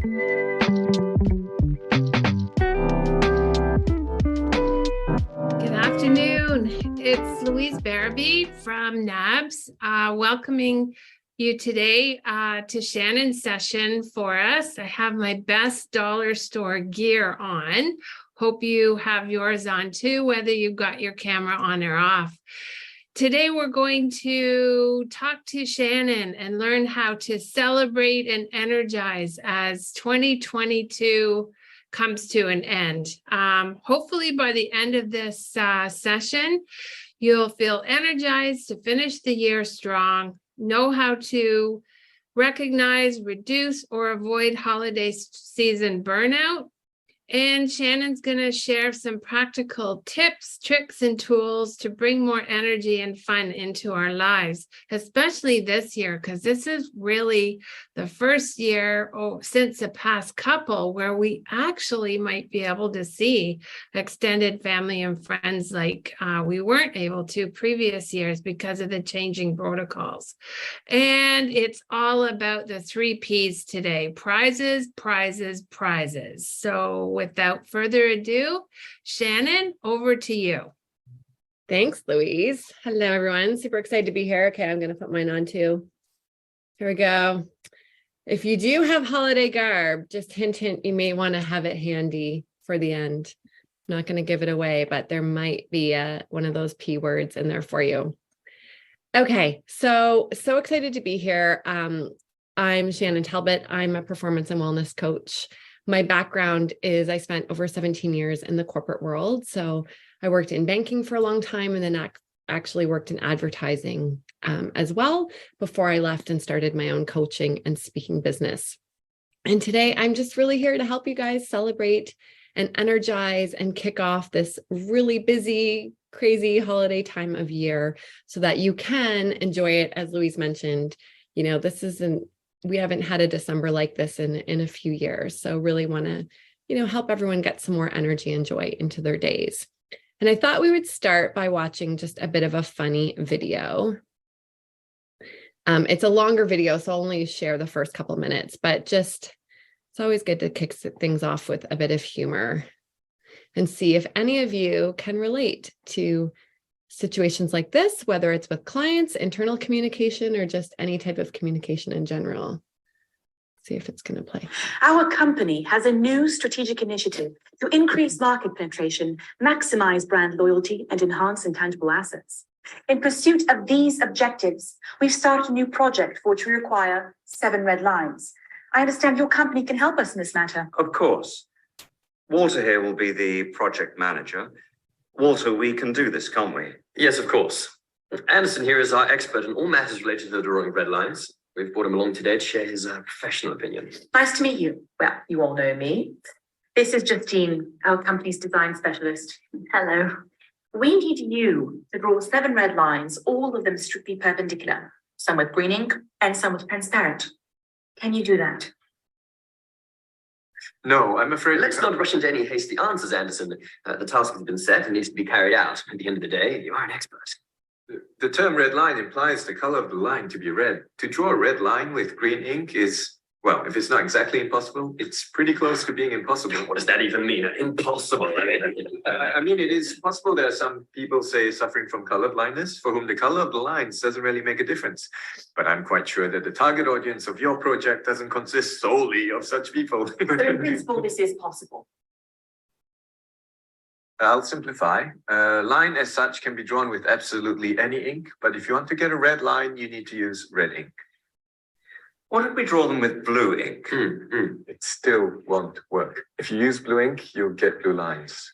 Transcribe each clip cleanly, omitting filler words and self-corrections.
Good afternoon. It's Louise Barabee from nabs, welcoming you today to Shannon's session for us. I have my best dollar store gear on. Hope you have yours on too, whether you've got your camera on or off. Today, we're going to talk to Shannon and learn how to celebrate and energize as 2022 comes to an end. Hopefully by the end of this session, you'll feel energized to finish the year strong, know how to recognize, reduce, or avoid holiday season burnout. And Shannon's going to share some practical tips, tricks, and tools to bring more energy and fun into our lives, especially this year, because this is really the first year since the past couple where we actually might be able to see extended family and friends like we weren't able to previous years because of the changing protocols. And it's all about the 3 Ps today: prizes, prizes, prizes. So without further ado, Shannon, over to you. Thanks, Louise. Hello, everyone. Super excited to be here. Okay, I'm going to put mine on too. Here we go. If you do have holiday garb, just hint, hint, you may want to have it handy for the end. I'm not going to give it away, but there might be one of those P words in there for you. Okay, so excited to be here. I'm Shannon Talbot. I'm a performance and wellness coach. My background is I spent over 17 years in the corporate world. So I worked in banking for a long time and then actually worked in advertising as well before I left and started my own coaching and speaking business. And today I'm just really here to help you guys celebrate and energize and kick off this really busy, crazy holiday time of year so that you can enjoy it. As Louise mentioned, you know, we haven't had a December like this in a few years. So really want to, help everyone get some more energy and joy into their days. And I thought we would start by watching just a bit of a funny video. It's a longer video, so I'll only share the first couple minutes, but it's always good to kick things off with a bit of humor and see if any of you can relate to situations like this, whether it's with clients, internal communication, or just any type of communication in general. See if it's going to play. Our company has a new strategic initiative to increase market penetration, maximize brand loyalty, and enhance intangible assets. In pursuit of these objectives, we've started a new project for which we require 7 red lines. I understand your company can help us in this matter. Of course. Walter here will be the project manager. Walter, we can do this, can't we? Yes, of course. Anderson here is our expert in all matters related to the drawing of red lines. We've brought him along today to share his professional opinion. Nice to meet you. Well, you all know me. This is Justine, our company's design specialist. Hello. We need you to draw 7 red lines, all of them strictly perpendicular, some with green ink and some with transparent. Can you do that? No, I'm afraid. Let's not rush into any hasty answers, Anderson. The task has been set and needs to be carried out. At the end of the day, you are an expert. The term red line implies the color of the line to be red. To draw a red line with green ink is, well, if it's not exactly impossible, it's pretty close to being impossible. What does that even mean? Impossible. I mean, it is possible. There are some people, say, suffering from color blindness, for whom the color of the lines doesn't really make a difference. But I'm quite sure that the target audience of your project doesn't consist solely of such people. So in principle, this is possible. I'll simplify. A line as such can be drawn with absolutely any ink, but if you want to get a red line, you need to use red ink. What if we draw them with blue ink? It still won't work. If you use blue ink, you'll get blue lines.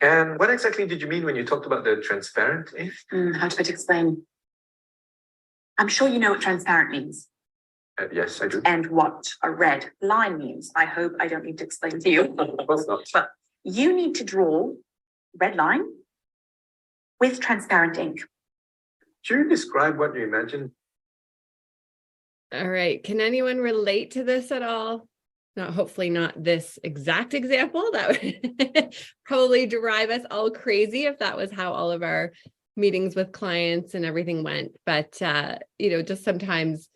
And what exactly did you mean when you talked about the transparent ink? How to better explain? I'm sure you know what transparent means. Yes, I do. And what a red line means. I hope I don't need to explain to you. Of course not. But you need to draw red line with transparent ink. Could you describe what you imagine? All right. Can anyone relate to this at all? Hopefully not this exact example. That would probably drive us all crazy if that was how all of our meetings with clients and everything went. But, just sometimes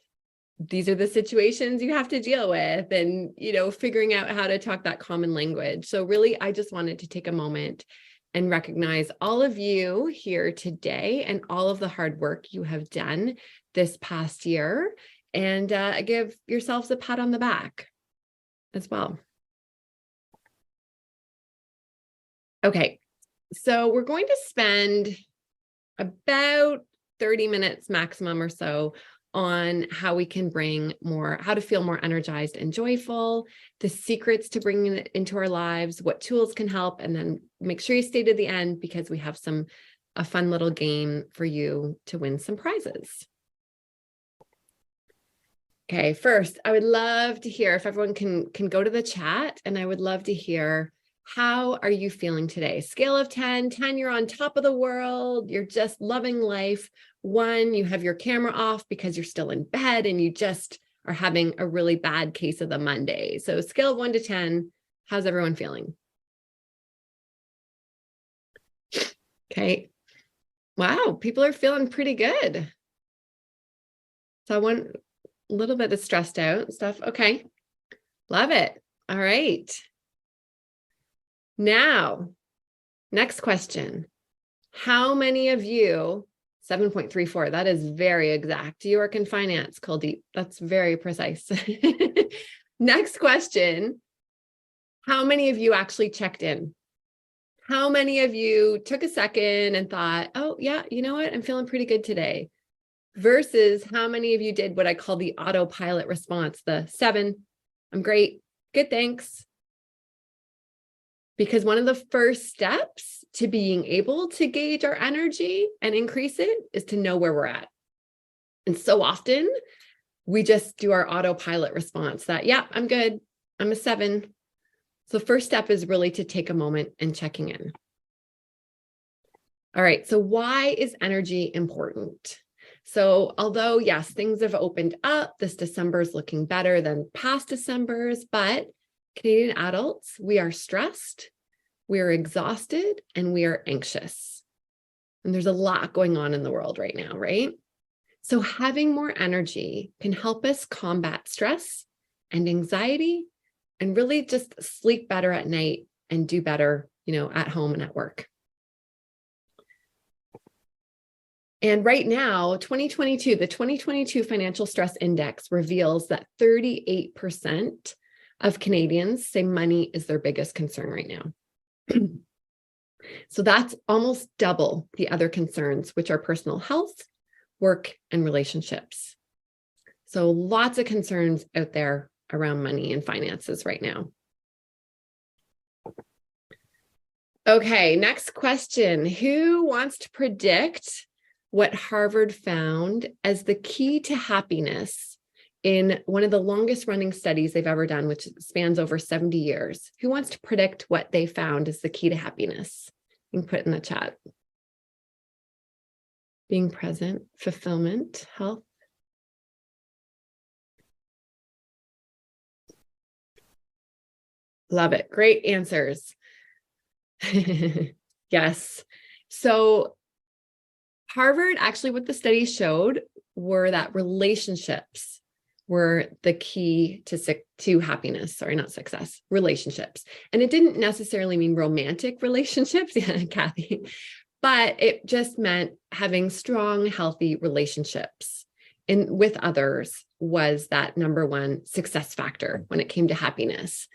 these are the situations you have to deal with, and, figuring out how to talk that common language. So really, I just wanted to take a moment and recognize all of you here today and all of the hard work you have done this past year, and give yourselves a pat on the back as well. Okay, so we're going to spend about 30 minutes maximum or so on how we can how to feel more energized and joyful, the secrets to bringing it into our lives, what tools can help, and then make sure you stay to the end because we have a fun little game for you to win some prizes. Okay, first, I would love to hear if everyone can go to the chat, and I would love to hear, how are you feeling today? Scale of 10, 10, you're on top of the world, you're just loving life. 1, you have your camera off because you're still in bed and you just are having a really bad case of the Monday. So scale of 1 to 10, how's everyone feeling? Okay. Wow, people are feeling pretty good. So I want a little bit of stressed out and stuff. Okay. Love it. All right. Now, next question. How many of you, 7.34, that is very exact. You work in finance, Kuldeep. That's very precise. Next question. How many of you actually checked in? How many of you took a second and thought, oh yeah, you know what? I'm feeling pretty good today. Versus how many of you did what I call the autopilot response, the 7, I'm great, good, thanks. Because one of the first steps to being able to gauge our energy and increase it is to know where we're at. And so often we just do our autopilot response that, yeah, I'm good, I'm a 7. So the first step is really to take a moment and checking in. All right, so why is energy important? So although, yes, things have opened up, this December is looking better than past Decembers, but Canadian adults, we are stressed, we are exhausted, and we are anxious. And there's a lot going on in the world right now, right? So having more energy can help us combat stress and anxiety and really just sleep better at night and do better, at home and at work. And right now, the 2022 Financial Stress Index reveals that 38% of Canadians say money is their biggest concern right now. So that's almost double the other concerns, which are personal health, work, and relationships. So lots of concerns out there around money and finances right now. Okay, next question. Who wants to predict what Harvard found as the key to happiness in one of the longest running studies they've ever done, which spans over 70 years? Who wants to predict what they found as the key to happiness? You can put it in the chat. Being present, fulfillment, health. Love it. Great answers. Yes. So Harvard, actually, what the study showed were that relationships were the key to happiness. Sorry, not success, relationships. And it didn't necessarily mean romantic relationships, yeah, Kathy, but it just meant having strong, healthy relationships with others was that number one success factor when it came to happiness.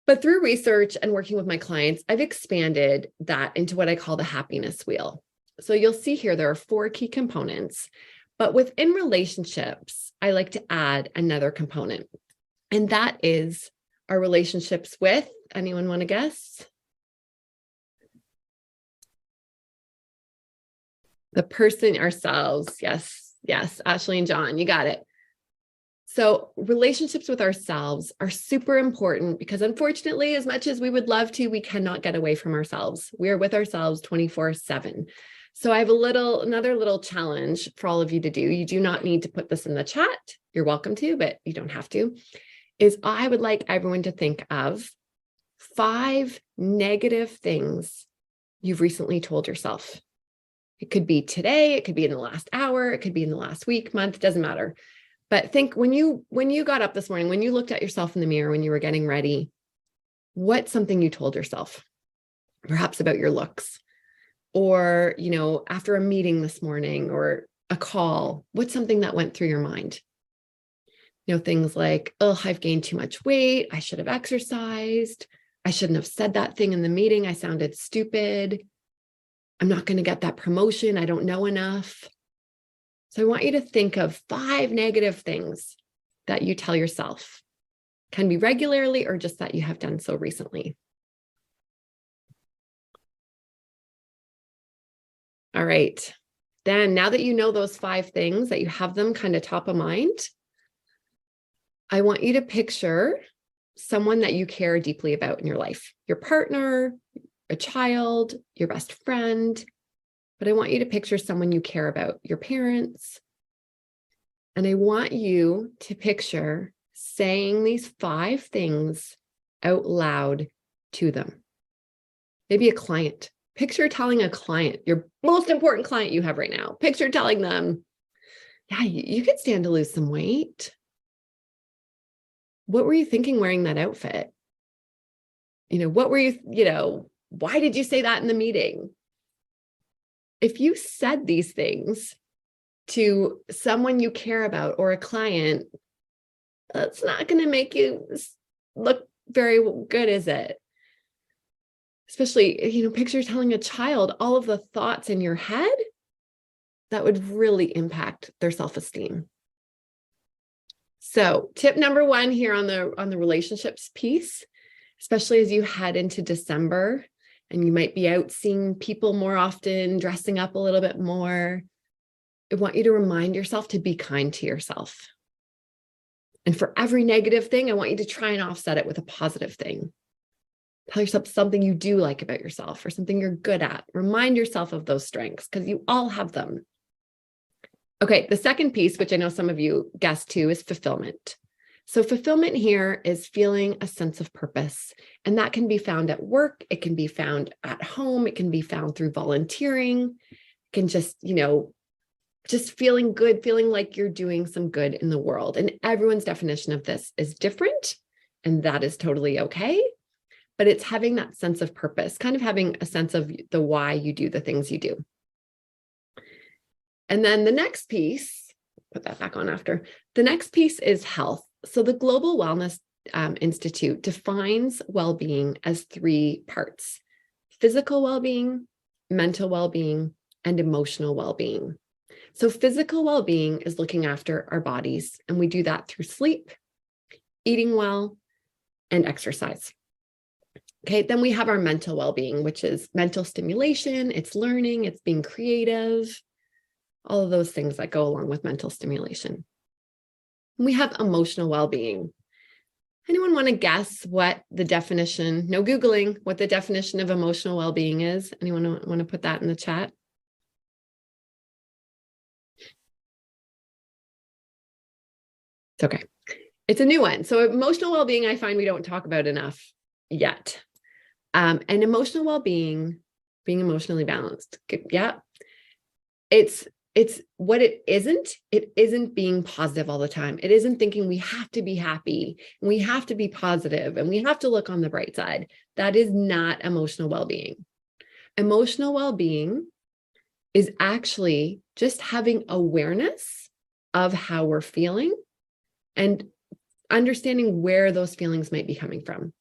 But through research and working with my clients, I've expanded that into what I call the happiness wheel. So you'll see here, there are 4 key components, but within relationships, I like to add another component, and that is our relationships with, anyone want to guess? The person, ourselves. Yes, Ashley and John, you got it. So relationships with ourselves are super important because unfortunately, as much as we would love to, we cannot get away from ourselves. We are with ourselves 24/7. So I have another little challenge for all of you to do. You do not need to put this in the chat. You're welcome to, but you don't have to. Is I would like everyone to think of 5 negative things you've recently told yourself. It could be today, it could be in the last hour, it could be in the last week, month, doesn't matter. But think when you got up this morning, when you looked at yourself in the mirror, when you were getting ready, what's something you told yourself? Perhaps about your looks, or, after a meeting this morning or a call, what's something that went through your mind? Things like, oh, I've gained too much weight. I should have exercised. I shouldn't have said that thing in the meeting. I sounded stupid. I'm not going to get that promotion. I don't know enough. So I want you to think of 5 negative things that you tell yourself. Can be regularly or just that you have done so recently. All right. Then now that you know those 5 things, that you have them kind of top of mind, I want you to picture someone that you care deeply about in your life, your partner, a child, your best friend. But I want you to picture someone you care about, your parents. And I want you to picture saying these 5 things out loud to them. Maybe a client. Picture telling a client, your most important client you have right now. Picture telling them, yeah, you could stand to lose some weight. What were you thinking wearing that outfit? What were you, why did you say that in the meeting? If you said these things to someone you care about or a client, that's not going to make you look very good, is it? Especially, picture telling a child all of the thoughts in your head that would really impact their self-esteem. So tip number 1 here on the relationships piece, especially as you head into December and you might be out seeing people more often, dressing up a little bit more. I want you to remind yourself to be kind to yourself. And for every negative thing, I want you to try and offset it with a positive thing. Tell yourself something you do like about yourself or something you're good at. Remind yourself of those strengths because you all have them. Okay, the second piece, which I know some of you guessed too, is fulfillment. So fulfillment here is feeling a sense of purpose, and that can be found at work. It can be found at home. It can be found through volunteering. It can just, just feeling good, feeling like you're doing some good in the world. And everyone's definition of this is different, and that is totally okay. But it's having that sense of purpose, kind of having a sense of the why you do the things you do. And then the next piece, put that back on after, the next piece is health. So the Global Wellness Institute defines well-being as 3 parts: physical well-being, mental well-being, and emotional well-being. So physical well-being is looking after our bodies, and we do that through sleep, eating well, and exercise. Okay, then we have our mental well-being, which is mental stimulation, it's learning, it's being creative, all of those things that go along with mental stimulation. We have emotional well-being. Anyone want to guess what the definition, no Googling, what the definition of emotional well-being is? Anyone want to put that in the chat? It's okay. It's a new one. So emotional well-being, I find we don't talk about enough yet. And emotional well-being, being emotionally balanced. Yeah. It's what it isn't being positive all the time. It isn't thinking we have to be happy and we have to be positive and we have to look on the bright side. That is not emotional well-being. Emotional well-being is actually just having awareness of how we're feeling and understanding where those feelings might be coming from.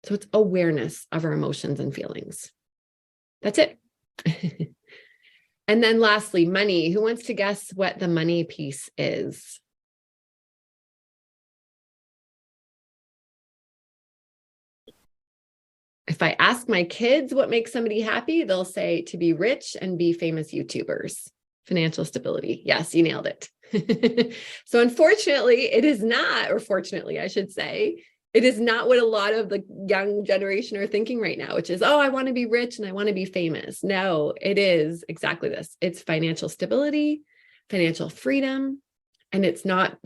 So it's awareness of our emotions and feelings. That's it. And then lastly, money. Who wants to guess what the money piece is? If I ask my kids what makes somebody happy, they'll say to be rich and be famous YouTubers. Financial stability. Yes, you nailed it. So unfortunately, it is not, or fortunately, I should say, it is not what a lot of the young generation are thinking right now, which is, oh, I want to be rich and I want to be famous. No, it is exactly this. It's financial stability, financial freedom, and it's not,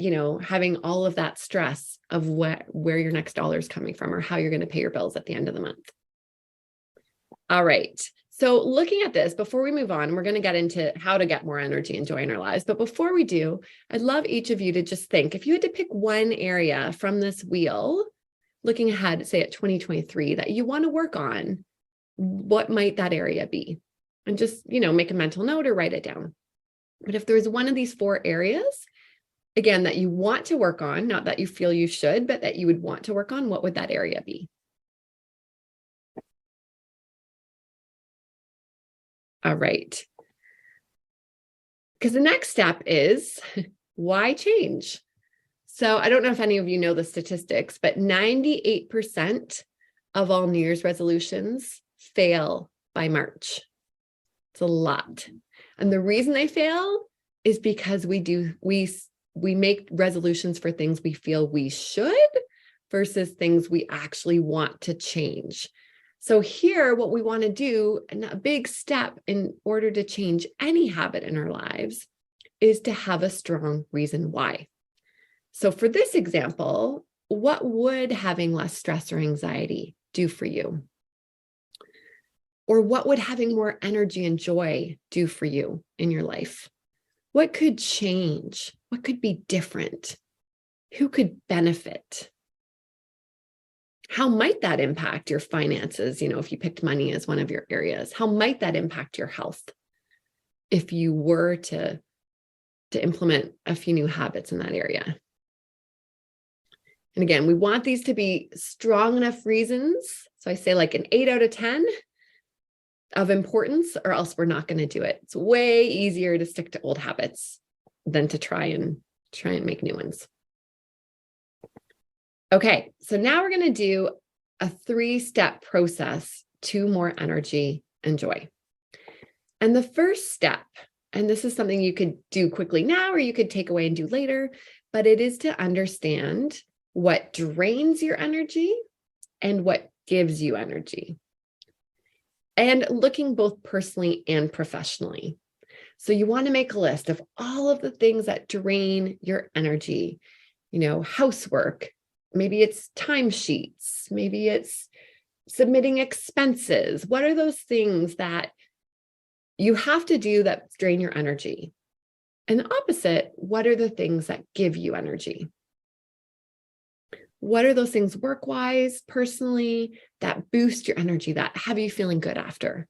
having all of that stress of where your next dollar is coming from or how you're going to pay your bills at the end of the month. All right. So looking at this, before we move on, we're going to get into how to get more energy and joy in our lives. But before we do, I'd love each of you to just think, if you had to pick one area from this wheel, looking ahead, say at 2023, that you want to work on, what might that area be? And just, make a mental note or write it down. But if there's one of these 4 areas, again, that you want to work on, not that you feel you should, but that you would want to work on, what would that area be? All right. Because the next step is why change? So I don't know if any of you know the statistics, but 98% of all New Year's resolutions fail by March. It's a lot. And the reason they fail is because we make resolutions for things we feel we should versus things we actually want to change. So here, what we want to do, and a big step in order to change any habit in our lives, is to have a strong reason why. So for this example, what would having less stress or anxiety do for you? Or what would having more energy and joy do for you in your life? What could change? What could be different? Who could benefit? How might that impact your finances? If you picked money as one of your areas, how might that impact your health if you were to implement a few new habits in that area? And again, we want these to be strong enough reasons. So I say like an 8 out of 10 of importance, or else we're not going to do it. It's way easier to stick to old habits than to try and make new ones. Okay, so now we're going to do a 3-step process to more energy and joy. And the first step, and this is something you could do quickly now or you could take away and do later, but it is to understand what drains your energy and what gives you energy. And looking both personally and professionally. So you want to make a list of all of the things that drain your energy, housework. Maybe it's timesheets. Maybe it's submitting expenses. What are those things that you have to do that drain your energy? And the opposite, what are the things that give you energy? What are those things work-wise, personally, that boost your energy, that have you feeling good after?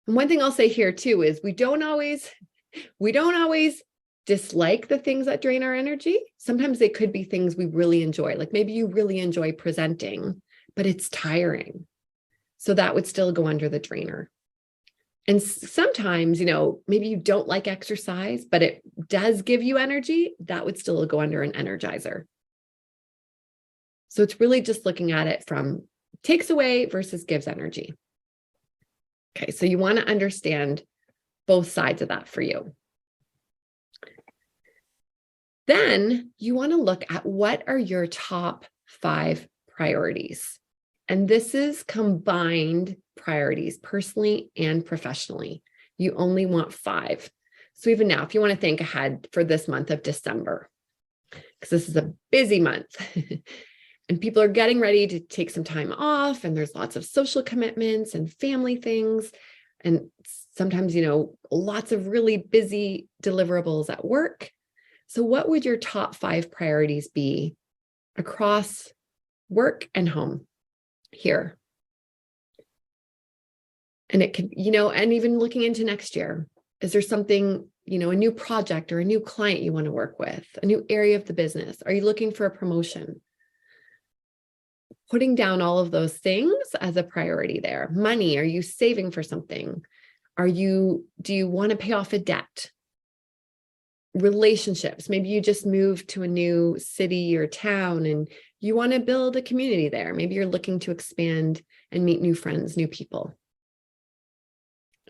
And one thing I'll say here too is we don't always dislike the things that drain our energy. Sometimes they could be things we really enjoy. Like maybe you really enjoy presenting, but it's tiring. So that would still go under the drainer. And sometimes, maybe you don't like exercise, but it does give you energy. That would still go under an energizer. So it's really just looking at it from takes away versus gives energy. Okay, so you want to understand both sides of that for you. Then you want to look at what are your top 5 priorities. And this is combined priorities, personally and professionally. You only want 5. So even now, if you want to think ahead for this month of December, because this is a busy month, and people are getting ready to take some time off, and there's lots of social commitments and family things, and sometimes, lots of really busy deliverables at work. So what would your top 5 priorities be across work and home here? And it could, and even looking into next year, is there something, a new project or a new client you want to work with, a new area of the business? Are you looking for a promotion? Putting down all of those things as a priority there. Money, are you saving for something? Do you want to pay off a debt? Relationships, maybe you just moved to a new city or town and you want to build a community there. Maybe you're looking to expand and meet new friends, new people.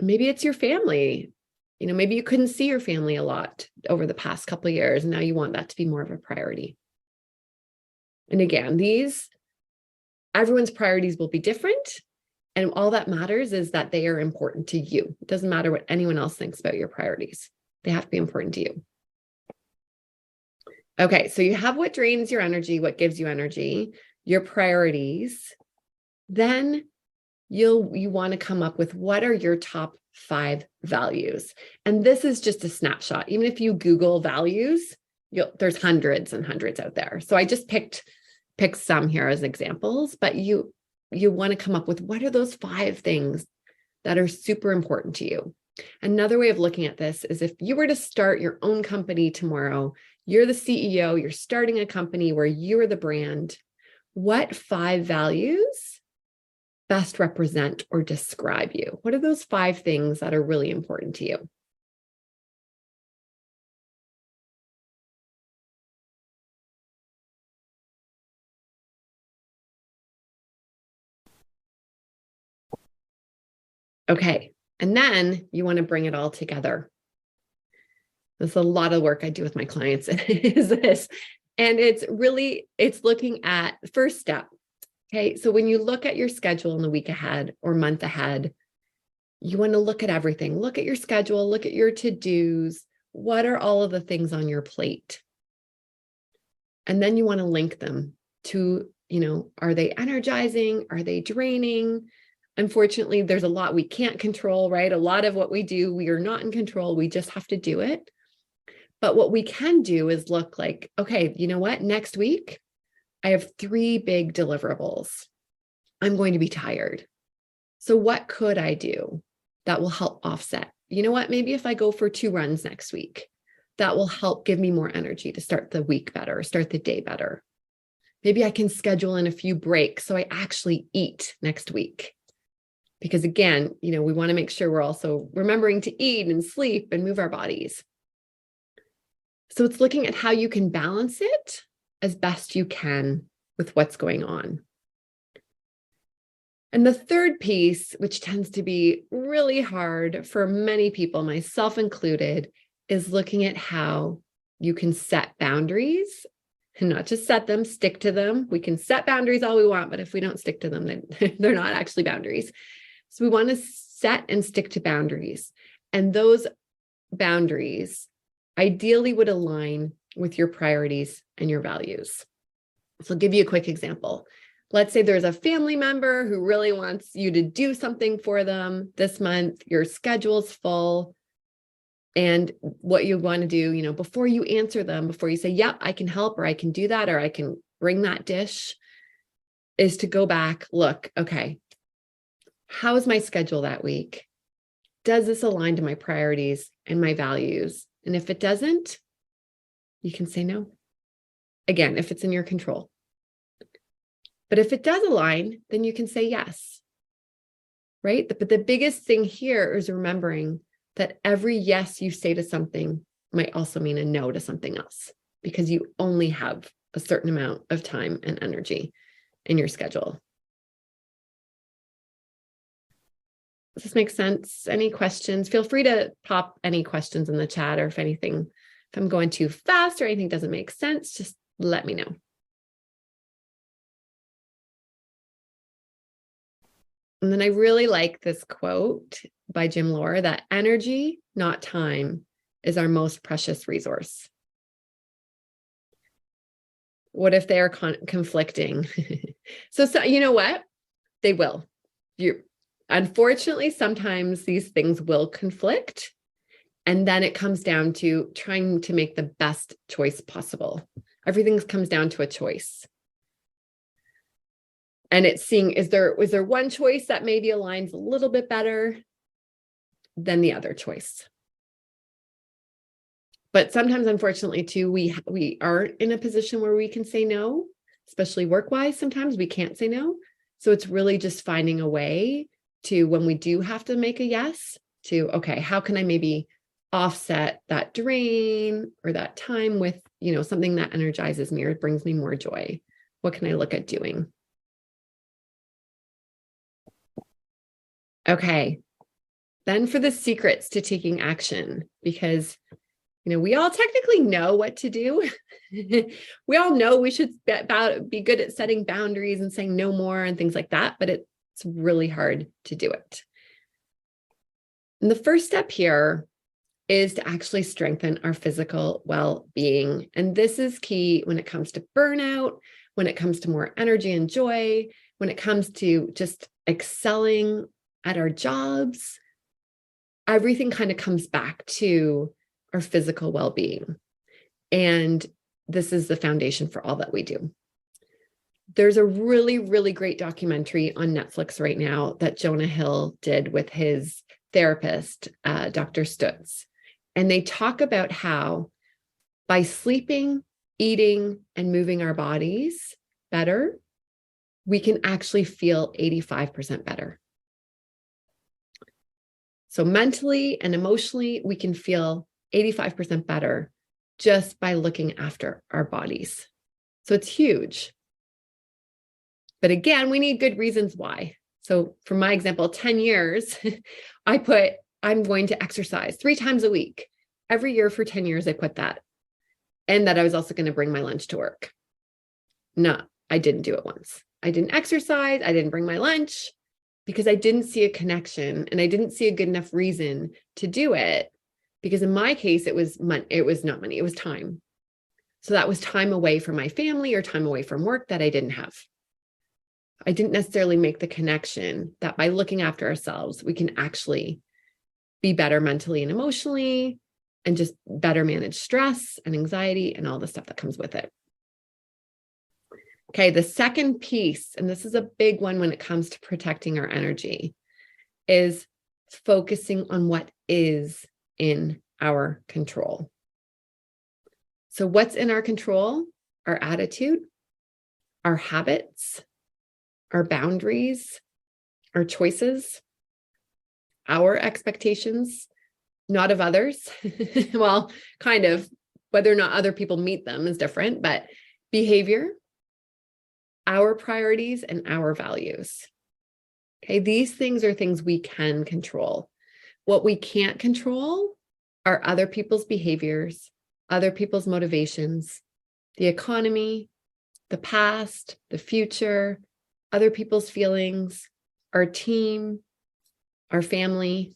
Maybe it's your family. Maybe you couldn't see your family a lot over the past couple of years, and now you want that to be more of a priority. And again, everyone's priorities will be different. And all that matters is that they are important to you. It doesn't matter what anyone else thinks about your priorities. They have to be important to you. Okay, so you have what drains your energy, what gives you energy, your priorities. Then you want to come up with what are your top 5 values. And this is just a snapshot. Even if you Google values, there's hundreds and hundreds out there. So I just picked some here as examples, but you want to come up with what are those 5 things that are super important to you. Another way of looking at this is if you were to start your own company tomorrow, you're the CEO, you're starting a company where you're the brand, what 5 values best represent or describe you? What are those 5 things that are really important to you? Okay. And then you want to bring it all together. There's a lot of work I do with my clients is this. And it's looking at first step. Okay. So when you look at your schedule in the week ahead or month ahead, you want to look at everything. Look at your schedule, look at your to-dos. What are all of the things on your plate? And then you want to link them to, are they energizing? Are they draining? Unfortunately, there's a lot we can't control, right? A lot of what we do, we are not in control. We just have to do it. But what we can do is look like, okay, you know what? Next week, I have 3 big deliverables. I'm going to be tired. So what could I do that will help offset? You know what? Maybe if I go for 2 runs next week, that will help give me more energy to start the week better, start the day better. Maybe I can schedule in a few breaks so I actually eat next week. Because again, we want to make sure we're also remembering to eat and sleep and move our bodies. So it's looking at how you can balance it as best you can with what's going on. And the third piece, which tends to be really hard for many people, myself included, is looking at how you can set boundaries and not just set them, stick to them. We can set boundaries all we want, but if we don't stick to them, then they're not actually boundaries. So we want to set and stick to boundaries. And those boundaries ideally would align with your priorities and your values. So I'll give you a quick example. Let's say there's a family member who really wants you to do something for them this month. Your schedule's full. And what you want to do, before you answer them, before you say, yep, I can help, or I can do that, or I can bring that dish, is to go back, look, okay, how is my schedule that week? Does this align to my priorities and my values? And if it doesn't, you can say no. Again, if it's in your control. But if it does align, then you can say yes, right? But the biggest thing here is remembering that every yes you say to something might also mean a no to something else, because you only have a certain amount of time and energy in your schedule. Does this make sense? Any questions? Feel free to pop any questions in the chat, or if I'm going too fast or anything doesn't make sense, just let me know. And then I really like this quote by Jim Lohr that energy, not time, is our most precious resource. What if they are conflicting? So you know what? They will. Unfortunately, sometimes these things will conflict. And then it comes down to trying to make the best choice possible. Everything comes down to a choice. And it's seeing, is there one choice that maybe aligns a little bit better than the other choice? But sometimes, unfortunately, too, we aren't in a position where we can say no, especially work-wise. Sometimes we can't say no. So it's really just finding a way to, when we do have to make a yes, to, okay, how can I maybe offset that drain or that time with, something that energizes me or brings me more joy? What can I look at doing? Okay. Then for the secrets to taking action, because we all technically know what to do. We all know we should be good at setting boundaries and saying no more and things like that, but it's really hard to do it. And the first step here is to actually strengthen our physical well-being. And this is key when it comes to burnout, when it comes to more energy and joy, when it comes to just excelling at our jobs, everything kind of comes back to our physical well-being. And this is the foundation for all that we do. There's a really, really great documentary on Netflix right now that Jonah Hill did with his therapist, Dr. Stutz. And they talk about how by sleeping, eating, and moving our bodies better, we can actually feel 85% better. So mentally and emotionally, we can feel 85% better just by looking after our bodies. So it's huge. But again, we need good reasons why. So for my example, 10 years, I'm going to exercise 3 times a week. Every year for 10 years, I put that. And that I was also going to bring my lunch to work. No, I didn't do it once. I didn't exercise. I didn't bring my lunch because I didn't see a connection and I didn't see a good enough reason to do it. Because in my case, it was not money, it was time. So that was time away from my family or time away from work that I didn't have. I didn't necessarily make the connection that by looking after ourselves, we can actually be better mentally and emotionally and just better manage stress and anxiety and all the stuff that comes with it. Okay, the second piece, and this is a big one when it comes to protecting our energy, is focusing on what is in our control. So what's in our control? Our attitude, our habits, our boundaries, our choices, our expectations, not of others. Well, kind of, whether or not other people meet them is different, but behavior, our priorities, and our values. Okay, these things are things we can control. What we can't control are other people's behaviors, other people's motivations, the economy, the past, the future, other people's feelings, our team, our family,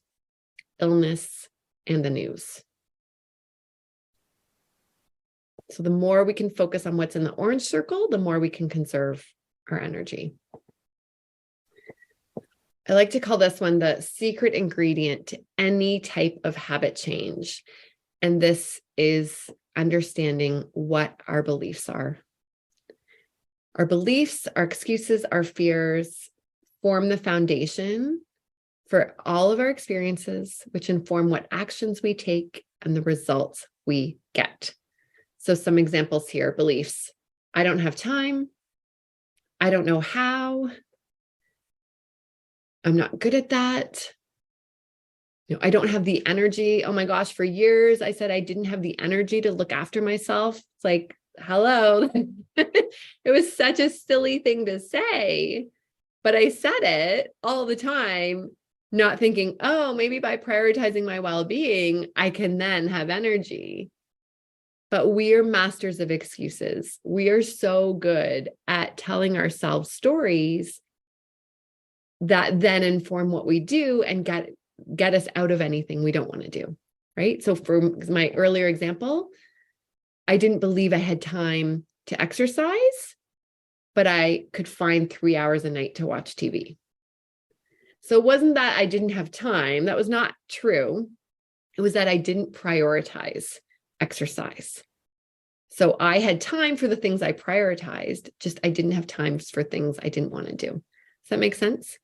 illness, and the news. So the more we can focus on what's in the orange circle, the more we can conserve our energy. I like to call this one the secret ingredient to any type of habit change. And this is understanding what our beliefs are. Our beliefs, our excuses, our fears form the foundation for all of our experiences, which inform what actions we take and the results we get. So some examples here: beliefs. I don't have time. I don't know how. I'm not good at that. I don't have the energy. Oh my gosh, for years I said I didn't have the energy to look after myself. It's like, hello. It was such a silly thing to say, but I said it all the time, not thinking, oh, maybe by prioritizing my well-being, I can then have energy. But we are masters of excuses. We are so good at telling ourselves stories that then inform what we do and get us out of anything we don't want to do, right? So for my earlier example, I didn't believe I had time to exercise, but I could find 3 hours a night to watch TV. So it wasn't that I didn't have time. That was not true. It was that I didn't prioritize exercise. So I had time for the things I prioritized, just I didn't have time for things I didn't want to do. Does that make sense?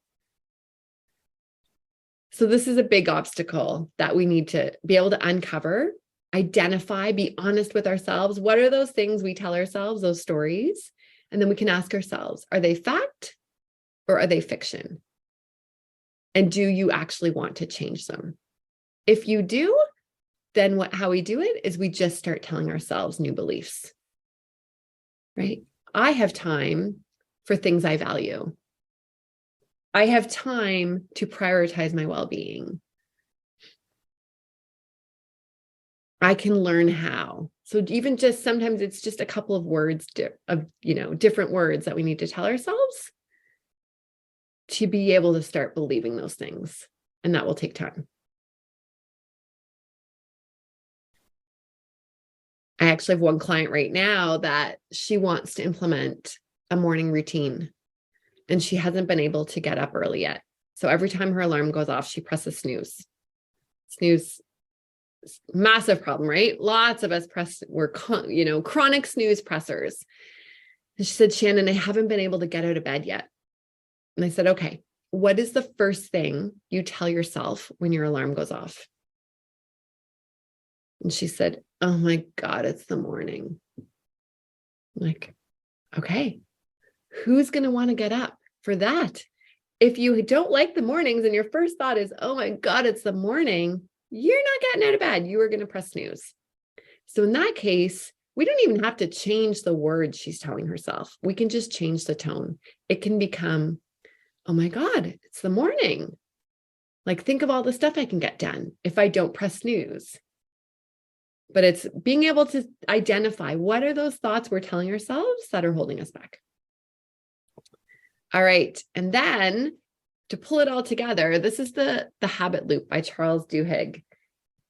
So this is a big obstacle that we need to be able to uncover, identify, be honest with ourselves. What are those things we tell ourselves, those stories? And then we can ask ourselves, are they fact or are they fiction? And do you actually want to change them? If you do, then how we do it is we just start telling ourselves new beliefs, right? I have time for things I value. I have time to prioritize my well-being. I can learn how. So even just sometimes it's just a couple of words different words that we need to tell ourselves to be able to start believing those things. And that will take time. I actually have one client right now that she wants to implement a morning routine. and she hasn't been able to get up early yet. So every time her alarm goes off, she presses snooze. Snooze, massive problem, right? Lots of us we're chronic snooze pressers. And she said, Shannon, I haven't been able to get out of bed yet. And I said, okay, what is the first thing you tell yourself when your alarm goes off? And she said, oh my God, it's the morning. I'm like, okay, who's going to want to get up for that? If you don't like the mornings and your first thought is, oh my God, it's the morning, you're not getting out of bed. You are going to press snooze. So in that case, we don't even have to change the words she's telling herself. We can just change the tone. It can become, oh my God, it's the morning. Like, think of all the stuff I can get done if I don't press snooze. But it's being able to identify what are those thoughts we're telling ourselves that are holding us back. All right. And then to pull it all together, this is the habit loop by Charles Duhigg.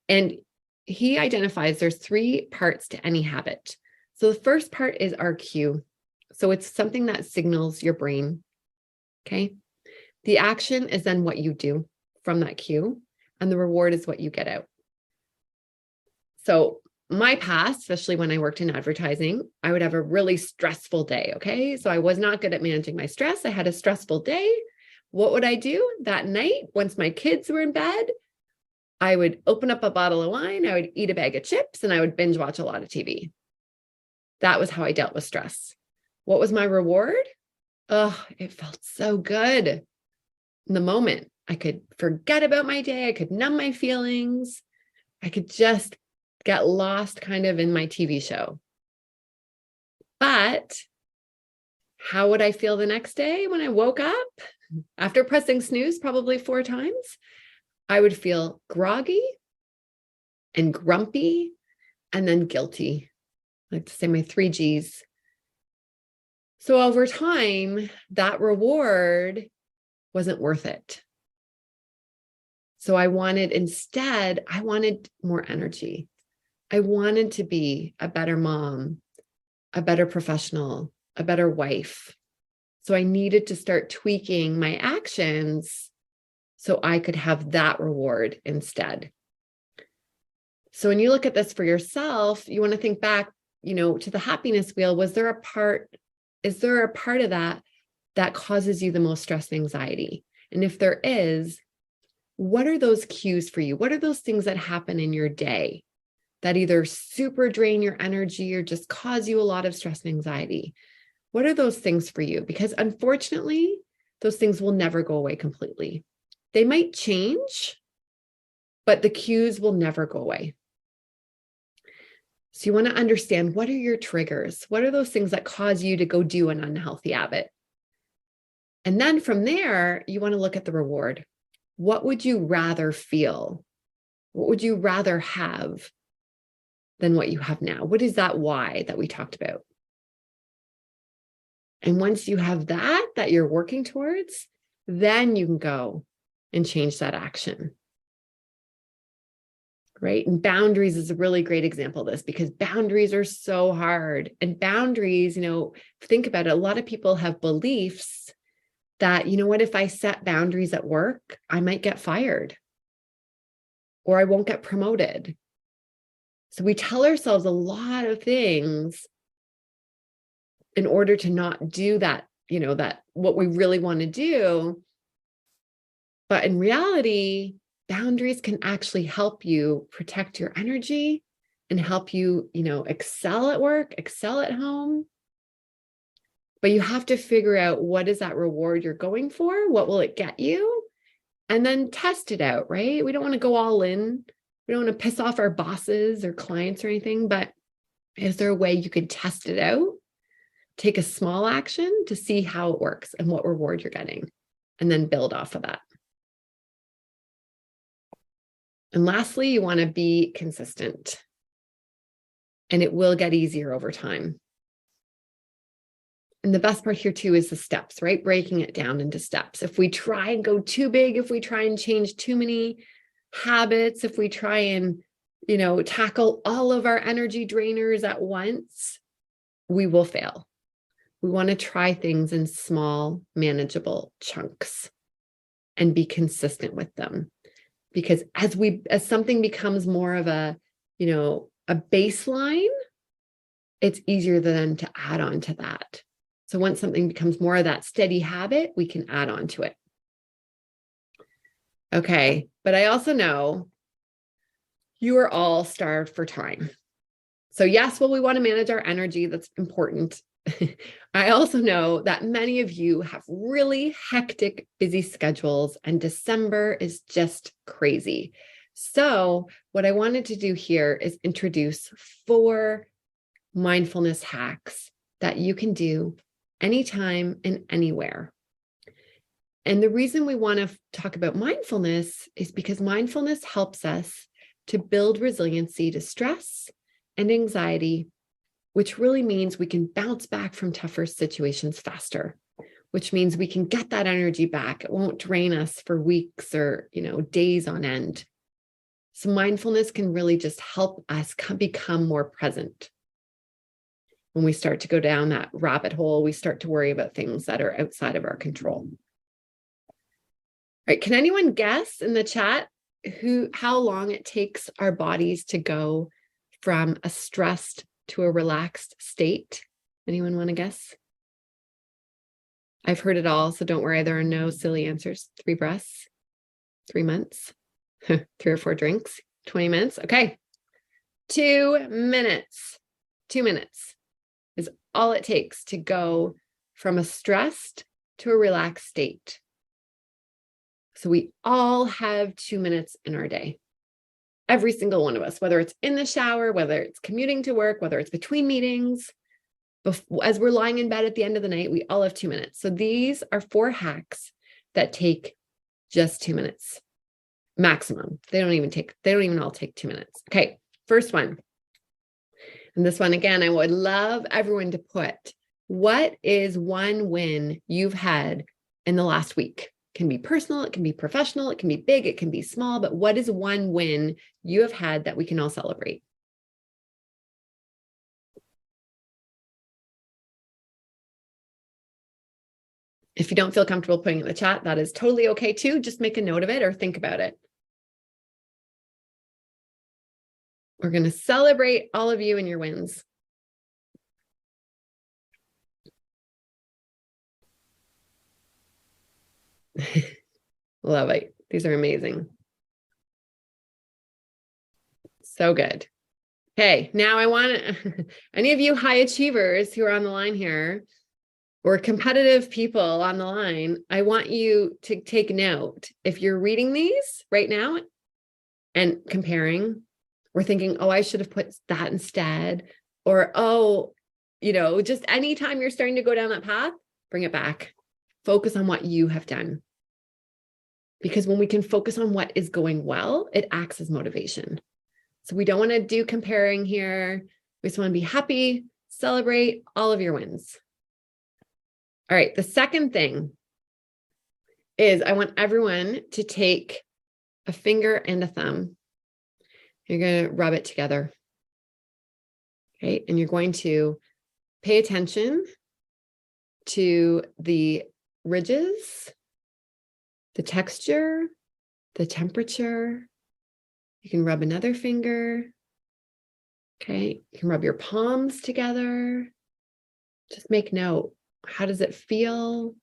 And he identifies there's 3 parts to any habit. So the first part is our cue. So it's something that signals your brain. Okay. The action is then what you do from that cue, and the reward is what you get out. So my past, especially when I worked in advertising, I would have a really stressful day. Okay. So I was not good at managing my stress. I had a stressful day. What would I do that night? Once my kids were in bed, I would open up a bottle of wine. I would eat a bag of chips, and I would binge watch a lot of TV. That was how I dealt with stress. What was my reward? Oh, it felt so good in the moment. I could forget about my day. I could numb my feelings. I could just get lost kind of in my TV show. But how would I feel the next day when I woke up after pressing snooze probably 4 times? I would feel groggy and grumpy and then guilty. I like to say my 3 G's. So over time, that reward wasn't worth it. So I wanted more energy. I wanted to be a better mom, a better professional, a better wife. So I needed to start tweaking my actions so I could have that reward instead. So when you look at this for yourself, you want to think back, to the happiness wheel. Is there a part of that causes you the most stress and anxiety? And if there is, what are those cues for you? What are those things that happen in your day that either super drain your energy or just cause you a lot of stress and anxiety? What are those things for you? Because unfortunately, those things will never go away completely. They might change, but the cues will never go away. So you want to understand, what are your triggers? What are those things that cause you to go do an unhealthy habit? And then from there, you want to look at the reward. What would you rather feel? What would you rather have than what you have now? What is that why that we talked about? And once you have that you're working towards, then you can go and change that action. Right? And boundaries is a really great example of this, because boundaries are so hard. And boundaries, think about it. A lot of people have beliefs that, if I set boundaries at work, I might get fired or I won't get promoted. So we tell ourselves a lot of things in order to not do that, that what we really want to do. But in reality, boundaries can actually help you protect your energy and help you, excel at work, excel at home. But you have to figure out, what is that reward you're going for? What will it get you? And then test it out, right? We don't want to go all in. We don't want to piss off our bosses or clients or anything, but is there a way you could test it out? Take a small action to see how it works and what reward you're getting, and then build off of that. And lastly, you want to be consistent, and it will get easier over time. And the best part here too is the steps, right? Breaking it down into steps. If we try and go too big, if we try and change too many habits, if we try and, tackle all of our energy drainers at once, we will fail. We want to try things in small, manageable chunks and be consistent with them. Because as something becomes more of a baseline, it's easier then to add on to that. So once something becomes more of that steady habit, we can add on to it. Okay, but I also know you are all starved for time. So yes, well, we want to manage our energy. That's important. I also know that many of you have really hectic, busy schedules, and December is just crazy. So what I wanted to do here is introduce 4 mindfulness hacks that you can do anytime and anywhere. And the reason we want to talk about mindfulness is because mindfulness helps us to build resiliency to stress and anxiety, which really means we can bounce back from tougher situations faster, which means we can get that energy back. It won't drain us for weeks or, days on end. So mindfulness can really just help us become more present. When we start to go down that rabbit hole, we start to worry about things that are outside of our control. All right, can anyone guess in the chat how long it takes our bodies to go from a stressed to a relaxed state? Anyone want to guess? I've heard it all, so don't worry. There are no silly answers. 3 breaths, 3 months, 3 or 4 drinks, 20 minutes. Okay. 2 minutes. 2 minutes is all it takes to go from a stressed to a relaxed state. So we all have 2 minutes in our day. Every single one of us, whether it's in the shower, whether it's commuting to work, whether it's between meetings, as we're lying in bed at the end of the night, we all have 2 minutes. So these are 4 hacks that take just 2 minutes maximum. They don't even all take 2 minutes. Okay, first one. And this one, again, I would love everyone to put, what is one win you've had in the last week? It can be personal, it can be professional, it can be big, it can be small, but what is one win you have had that we can all celebrate? If you don't feel comfortable putting it in the chat, that is totally okay too. Just make a note of it or think about it. We're going to celebrate all of you and your wins. Love it. These are amazing. So good. Okay, now I want any of you high achievers who are on the line here, or competitive people on the line, I want you to take note. If you're reading these right now and comparing, or thinking, oh, I should have put that instead, or, oh, just anytime you're starting to go down that path, bring it back. Focus on what you have done. Because when we can focus on what is going well, it acts as motivation. So we don't want to do comparing here. We just want to be happy, celebrate all of your wins. All right, the second thing is I want everyone to take a finger and a thumb. You're going to rub it together. Okay, and you're going to pay attention to the ridges, the texture, the temperature. You can rub another finger. Okay, you can rub your palms together. Just make note. How does it feel?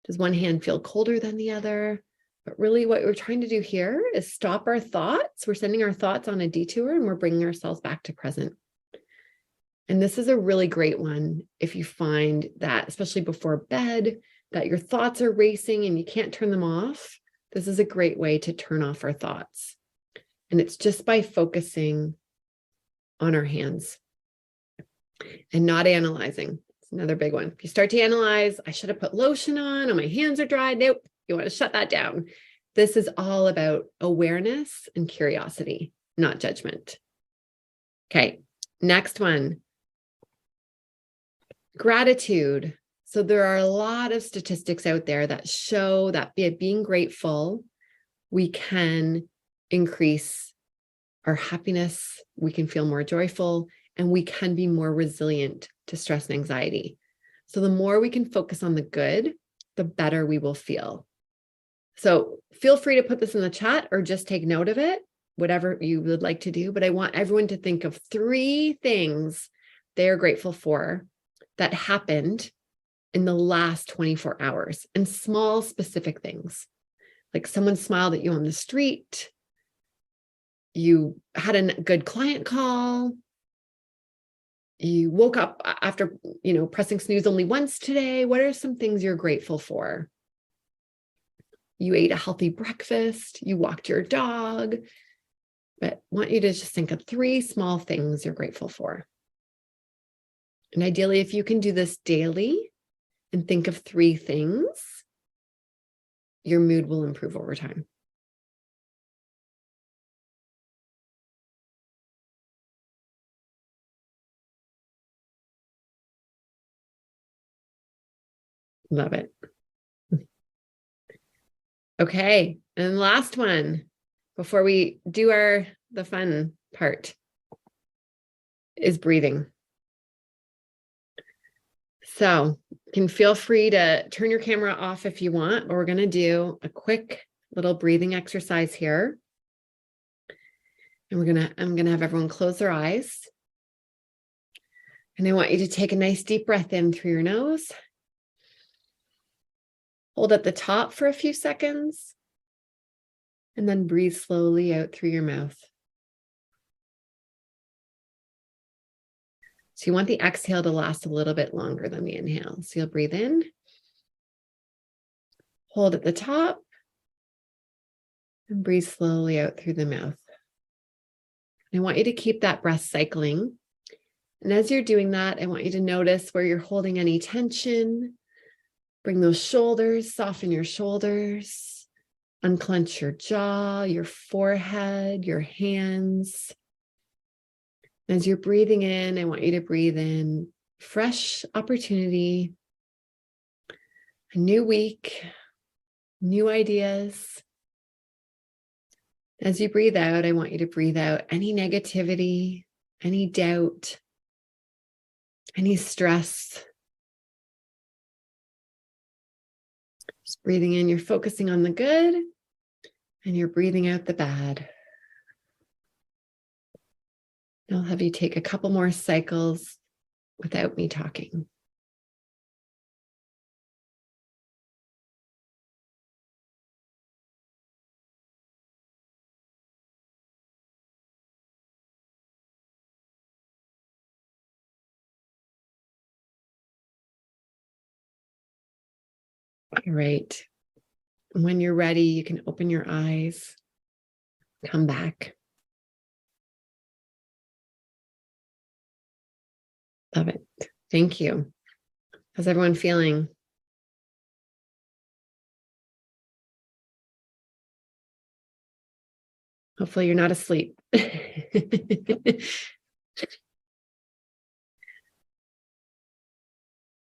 Does one hand feel colder than the other? But really what we're trying to do here is stop our thoughts. We're sending our thoughts on a detour and we're bringing ourselves back to present. And this is a really great one if you find that, especially before bed, that your thoughts are racing and you can't turn them off. This is a great way to turn off our thoughts. And it's just by focusing on our hands and not analyzing. It's another big one. If you start to analyze, I should have put lotion on, or my hands are dry. Nope. You want to shut that down. This is all about awareness and curiosity, not judgment. Okay. Next one. Gratitude. So there are a lot of statistics out there that show that by being grateful, we can increase our happiness, we can feel more joyful, and we can be more resilient to stress and anxiety. So the more we can focus on the good, the better we will feel. So feel free to put this in the chat or just take note of it, whatever you would like to do. But I want everyone to think of 3 things they are grateful for that happened in the last 24 hours, and small specific things. Like someone smiled at you on the street, you had a good client call, you woke up after, pressing snooze only once today. What are some things you're grateful for? You ate a healthy breakfast, you walked your dog. But I want you to just think of 3 small things you're grateful for. And ideally, if you can do this daily and think of 3 things, your mood will improve over time. Love it. Okay, and last one before we do the fun part is breathing. So you can feel free to turn your camera off if you want, but we're going to do a quick little breathing exercise here. And I'm going to have everyone close their eyes. And I want you to take a nice deep breath in through your nose. Hold at the top for a few seconds. And then breathe slowly out through your mouth. So you want the exhale to last a little bit longer than the inhale. So you'll breathe in, hold at the top, and breathe slowly out through the mouth. And I want you to keep that breath cycling. And as you're doing that, I want you to notice where you're holding any tension. Bring those shoulders, soften your shoulders, unclench your jaw, your forehead, your hands. As you're breathing in, I want you to breathe in fresh opportunity, a new week, new ideas. As you breathe out, I want you to breathe out any negativity, any doubt, any stress. Just breathing in, you're focusing on the good, and you're breathing out the bad. I'll have you take a couple more cycles without me talking. All right. When you're ready, you can open your eyes, come back. Love it. Thank you. How's everyone feeling? Hopefully you're not asleep.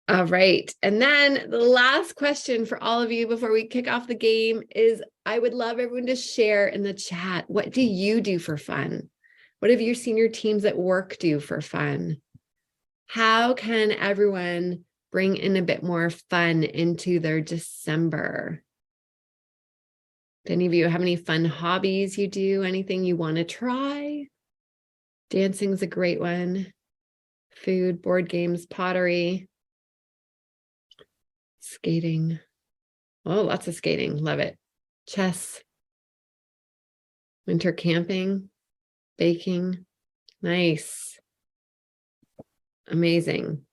All right. And then the last question for all of you before we kick off the game is, I would love everyone to share in the chat. What do you do for fun? What have you seen your teams at work do for fun? How can everyone bring in a bit more fun into their December? Do any of you have any fun hobbies you do? Anything you want to try? Dancing's a great one. Food, board games, pottery, skating. Oh, lots of skating. Love it. Chess, winter camping, baking. Nice. Amazing.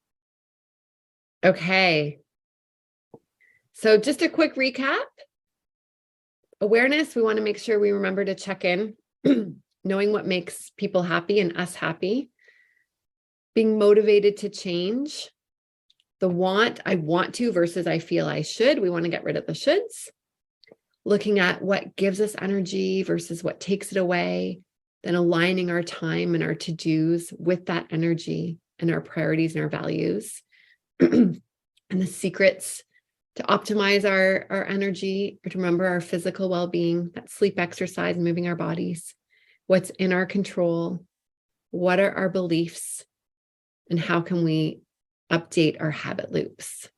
Okay. So just a quick recap. Awareness, we want to make sure we remember to check in, knowing what makes people happy and us happy. Being motivated to change. The want, I want to versus I feel I should. We want to get rid of the shoulds. Looking at what gives us energy versus what takes it away. Then aligning our time and our to-dos with that energy and our priorities and our values. And the secrets to optimize our energy, or to remember our physical well-being, that sleep, exercise, moving our bodies, what's in our control, what are our beliefs, and how can we update our habit loops.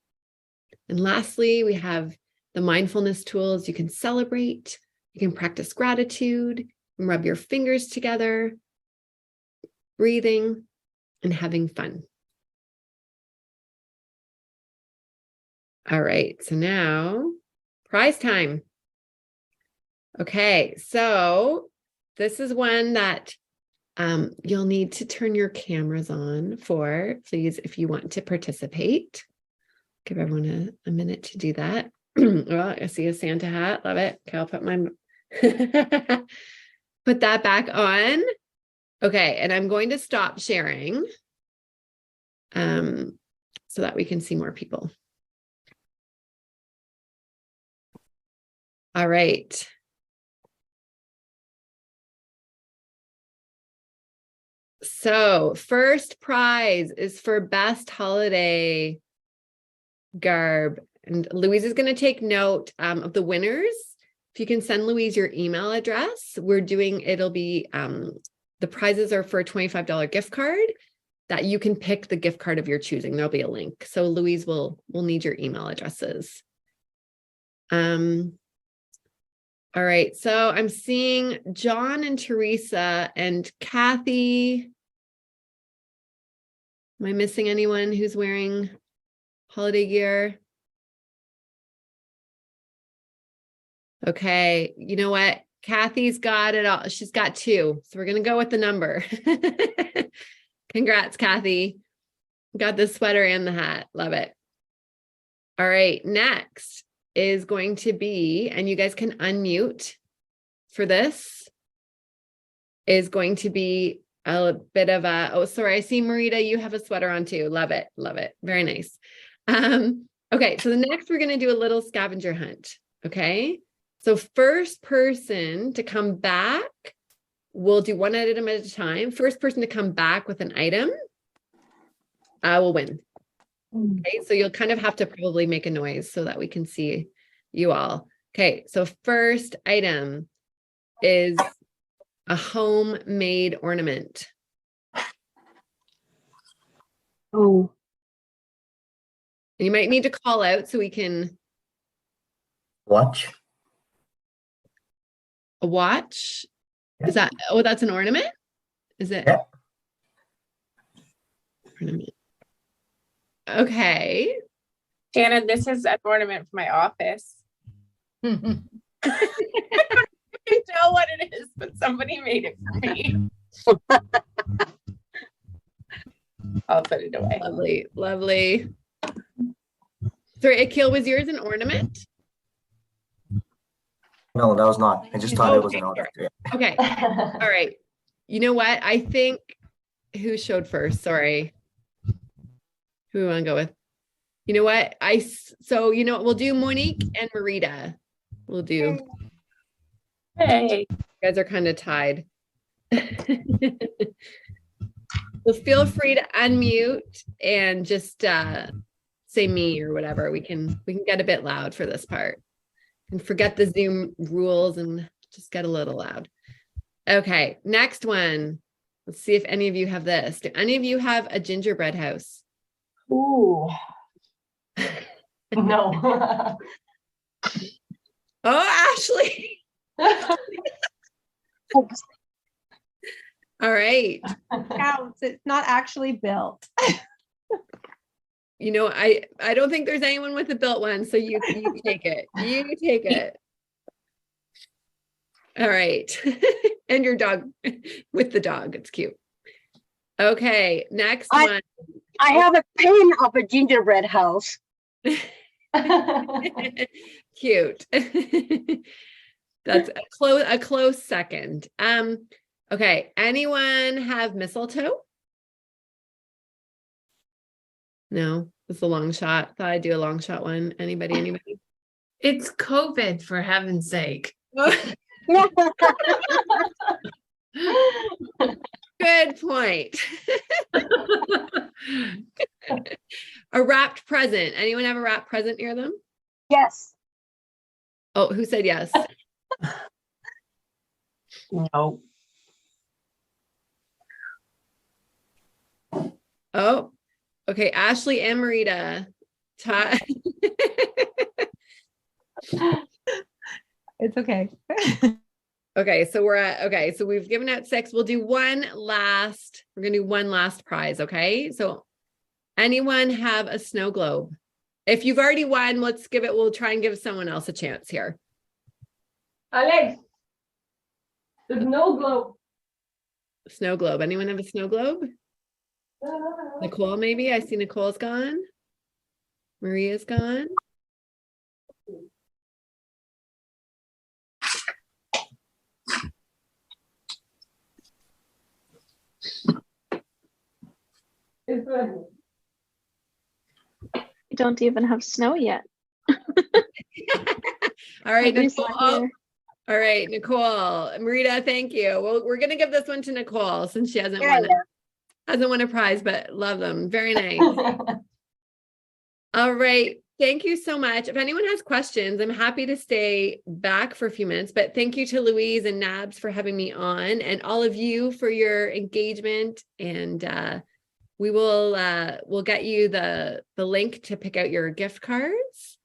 And lastly, we have the mindfulness tools. You can celebrate, you can practice gratitude, and rub your fingers together, breathing, and having fun. All right, so now prize time. Okay, so this is one that you'll need to turn your cameras on for, please, if you want to participate. Give everyone a minute to do that. Well, I see a Santa hat. Love it. Okay, I'll put my put that back on. Okay, and I'm going to stop sharing so that we can see more people. All right. So first prize is for best holiday garb. And Louise is going to take note of the winners. If you can send Louise your email address, it'll be, the prizes are for a $25 gift card that you can pick the gift card of your choosing. There'll be a link. So Louise will need your email addresses. All right, so I'm seeing John and Teresa and Kathy. Am I missing anyone who's wearing holiday gear? Okay, you know what? Kathy's got it all. She's got 2. So we're going to go with the number. Congrats, Kathy. Got the sweater and the hat. Love it. All right, next is going to be, and you guys can unmute for this, is going to be a bit of a, oh, sorry, I see Marita, you have a sweater on too. Love it. Love it. Very nice. Okay, so the next we're going to do a little scavenger hunt. Okay, so first person to come back, we'll do one item at a time. First person to come back with an item will win. Okay, so you'll kind of have to probably make a noise so that we can see you all. Okay, so first item is a homemade ornament. Oh, You might need to call out so we can. Watch. A watch? Yeah. Is that, oh, that's an ornament? Is it? Yeah. Ornament. Okay. Shannon, this is an ornament for my office. I can't tell what it is, but somebody made it for me. I'll put it away. Lovely, lovely. Sorry, Akil, was yours an ornament? No, that was not. I just thought it was an order. Yeah. Okay. All right. You know what? I think who showed first? Sorry. Who we want to go with? You know what? So you know what? We'll do Monique and Marita. We'll do. Hey. You guys are kind of tied. So feel free to unmute and just say me or whatever. We can get a bit loud for this part. And forget the Zoom rules and just get a little loud. Okay, next one. Let's see if any of you have this. Do any of you have a gingerbread house? Ooh. No. Oh, Ashley. All right. Counts. It's not actually built. You know, I don't think there's anyone with a built one, so you take it. You take it. All right. And your dog with the dog. It's cute. Okay, next one. I have a pin of a gingerbread house. Cute. That's a close second. Okay, anyone have mistletoe? No, it's a long shot. Thought I'd do a long shot one. Anybody? It's COVID, for heaven's sake. Good point. A wrapped present. Anyone have a wrapped present near them? Yes. Oh, who said yes? No. Oh, Okay, Ashley and Marita. It's okay. Okay, so we've given out 6. We're gonna do one last prize, okay? So anyone have a snow globe? If you've already won, we'll try and give someone else a chance here. Alex, the snow globe. Snow globe. Anyone have a snow globe? Nicole, maybe? I see Nicole's gone. Maria's gone. You don't even have snow yet. All right, Nobody's Nicole. not here. All right, Nicole. Marita, thank you. Well, we're gonna give this one to Nicole since she hasn't won a prize, but love them. Very nice. All right. Thank you so much. If anyone has questions, I'm happy to stay back for a few minutes, but thank you to Louise and Nabs for having me on, and all of you for your engagement. And we'll get you the link to pick out your gift cards,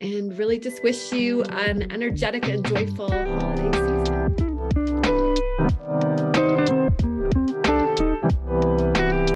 and really just wish you an energetic and joyful holiday